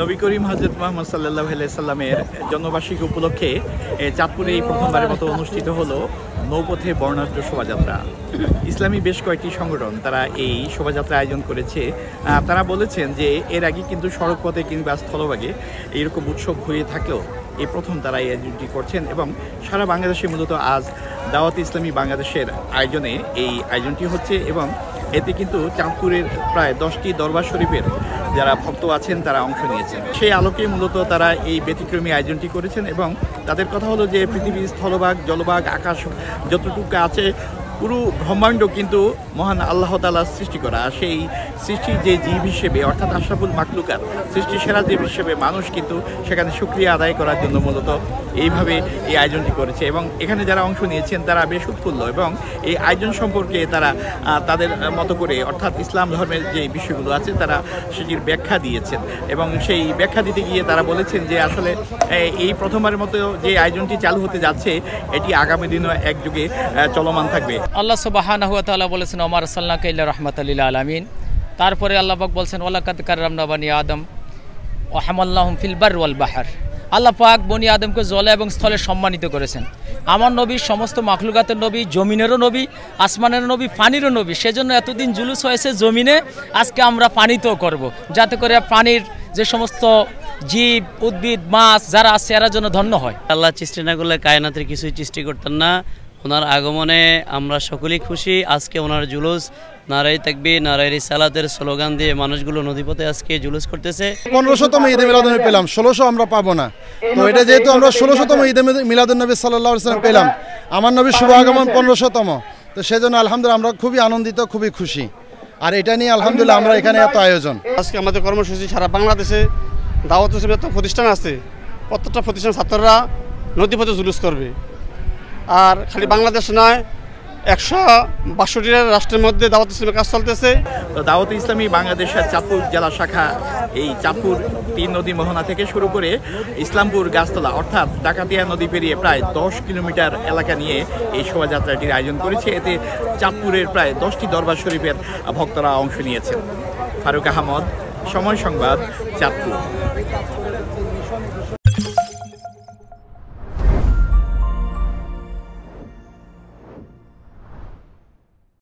নবী করিম হযরত মুহাম্মদ সাল্লাল্লাহু আলাইহি সাল্লামের জন্মবার্ষিকী উপলক্ষে চাঁদপুরে এই প্রথমবারের মতো অনুষ্ঠিত হলো নৌপথে বর্ণাঢ্য শোভাযাত্রা। ইসলামী বেশ কয়েকটি সংগঠন তারা এই শোভাযাত্রা আয়োজন করেছে। তারা বলেছেন যে এর আগে কিন্তু সড়কপথে কিংবা স্থলভাগে এইরকম উৎসব হয়ে থাকলেও এই প্রথম তারা এই আয়োজনটি করছেন এবং সারা বাংলাদেশে মূলত আজ দাওয়াত ইসলামী বাংলাদেশের আয়োজনে এই আয়োজনটি হচ্ছে এবং এতে কিন্তু চাঁদপুরের প্রায় 10টি দরবার শরীফের যারা ভক্ত আছেন তারা অংশ নিয়েছেন। সেই আলোকে মূলত তারা এই ব্যতিক্রমী আয়োজনটি করেছেন এবং তাদের কথা হলো যে পৃথিবীর স্থলভাগ, জলভাগ, আকাশ যতটুকু আছে পুরো ব্রহ্মাণ্ড কিন্তু মহান আল্লাহ তাআলার সৃষ্টি করা। সেই সৃষ্টির যে জীব হিসেবে অর্থাৎ আশরাফুল মাখলুকাত, সৃষ্টির সেরা জীব হিসেবে মানুষ কিন্তু সেখানে শুকরিয়া আদায় করার জন্য মূলত এইভাবে এই আয়োজনটি করেছে এবং এখানে যারা অংশ নিয়েছেন তারা বেশ উৎফুল্ল এবং এই আয়োজন সম্পর্কে তারা তাদের মতো করে অর্থাৎ ইসলাম ধর্মের যে বিষয়গুলো আছে তারা সেটির ব্যাখ্যা দিয়েছেন এবং সেই ব্যাখ্যা দিতে গিয়ে তারা বলেছেন যে আসলে এই প্রথমবারের মতো যে আয়োজনটি চালু হতে যাচ্ছে এটি আগামী দিনও এক যুগে চলমান থাকবে। আল্লাহ সুবহানাহু ওয়া তাআলা বলেছেন ওমা আরসালনাকা ইল্লা রাহমাতাল লিল আলামিন। তারপরে আল্লাহ পাক বলছেন ওয়ালাকাদ কাররামনা বানি আদম ওয়া হামালনাহুম ফিল বাররি ওয়াল বাহর। আল্লাহ পাক বনি আদমকে জলে এবং স্থলে সম্মানিত করেছেন। আমার নবী সমস্ত মাখলুকাতের নবী, জমিনেরও নবী, আসমানেরও নবী, পানিরও নবী। সেজন্য এতদিন জুলুস হয়েছে জমিনে, আজকে আমরা পানিতেও করব, যাতে করে পানির যে সমস্ত জীব, উদ্ভিদ, মাছ যারা আছে এরা যেন ধন্য হয়। আল্লাহ সৃষ্টি না করলে কায়নাতের কিছুই সৃষ্টি করতেন না। ওনার আগমনে আমরা সকলেই খুশি। আজকে ওনার জুলুস নারাই তাকবীর, নারাই রিসালাতের স্লোগান দিয়ে মানুষগুলো নদীপথে আজকে জুলুস করতেছে। 1500তম ঈদে মিলাদুন্নবী পেলাম, 1600 আমরা পাবো না। তো এটা যেহেতু আমরা 1600তম ঈদে মিলাদুন্নবী সাল্লাল্লাহু আলাইহি ওয়াসাল্লাম পেলাম, আমার নবীর শুভ আগমন 1500তম, তো সেজন্য আলহামদুলিল্লাহ আমরা খুবই আনন্দিত, খুবই খুশি। আর এটা নিয়ে আলহামদুলিল্লাহ আমরা এখানে এত আয়োজন। আজকে আমাদের কর্মসূচি সারা বাংলাদেশে দাওয়াত ইসলামের এত প্রতিষ্ঠান আছে, প্রত্যেকটা প্রতিষ্ঠান ছাত্ররা নদীপথে জুলুস করবে। আর খালি বাংলাদেশ নয়, 162টি রাষ্ট্রের মধ্যে দাওয়াত ইসলামের কাজ চলতেছে। তো দাওয়াত ইসলামী বাংলাদেশের চাঁদপুর জেলা শাখা এই চাঁদপুর 3 নদী মোহনা থেকে শুরু করে ইসলামপুর গাছতলা অর্থাৎ ডাকাতিয়া নদী পেরিয়ে প্রায় 10 কিলোমিটার এলাকা নিয়ে এই শোভাযাত্রাটির আয়োজন করেছে। এতে চাঁদপুরের প্রায় 10টি দরবার শরীফের ভক্তরা অংশ নিয়েছেন। ফারুক আহমদ, সময় সংবাদ, চাঁদপুর।